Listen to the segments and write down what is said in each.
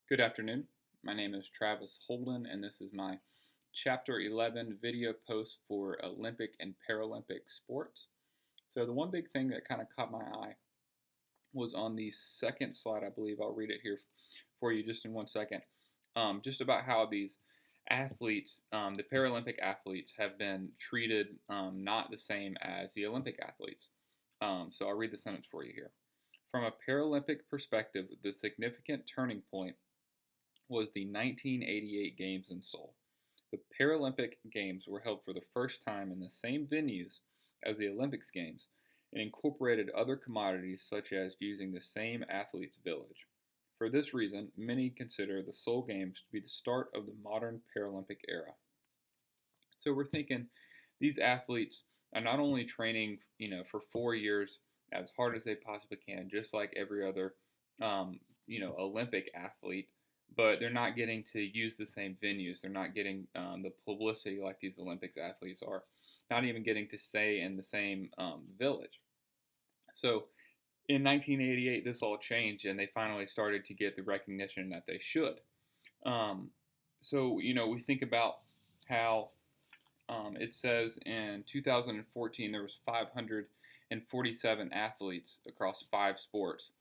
Good afternoon. My name is Travis Holden, and this is my Chapter 11 video post for Olympic and Paralympic sports. So, the one big thing that kind of caught my eye was on the second slide, I believe. I'll read it here for you just in 1 second. Just about how these athletes, the Paralympic athletes, have been treated not the same as the Olympic athletes. So, I'll read the sentence for you here. From a Paralympic perspective, the significant turning point was the 1988 Games in Seoul. The Paralympic Games were held for the first time in the same venues as the Olympics Games and incorporated other commodities such as using the same athletes' village. For this reason, many consider the Seoul Games to be the start of the modern Paralympic era. So we're thinking these athletes are not only training, for 4 years as hard as they possibly can, just like every other, Olympic athlete, but they're not getting to use the same venues. They're not getting the publicity like these Olympics athletes are. Not even getting to stay in the same village. So in 1988, this all changed, and they finally started to get the recognition that they should. Um, so we think about how it says in 2014 there was 547 athletes across 5 sports,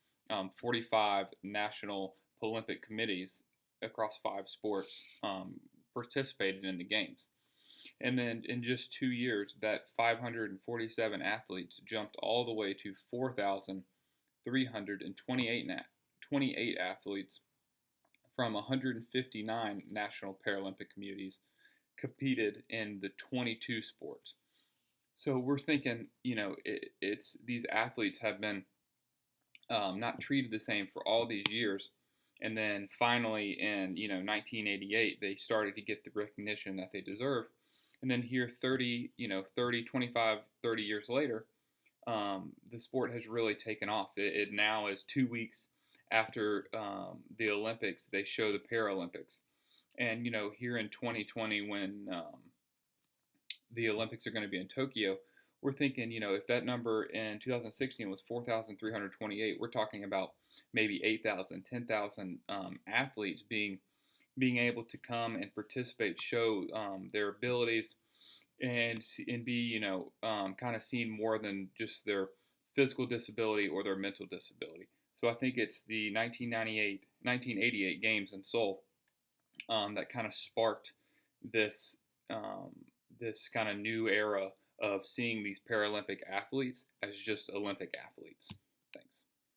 45 national Olympic committees across 5 sports participated in the games. And then in just 2 years, that 547 athletes jumped all the way to 4,328 athletes from 159 national Paralympic communities competed in the 22 sports. So we're thinking, it's these athletes have been not treated the same for all these years, and then finally in 1988 they started to get the recognition that they deserve, and then here 30, 25, 30 years later, the sport has really taken off. It now is 2 weeks after the Olympics, they show the Paralympics. And here in 2020, when the Olympics are going to be in Tokyo, we're thinking, if that number in 2016 was 4,328, we're talking about maybe 8,000, 10,000 athletes being able to come and participate, show their abilities, and be kind of seen more than just their physical disability or their mental disability. So I think it's the 1988 Games in Seoul that kind of sparked this this kind of new era of seeing these Paralympic athletes as just Olympic athletes.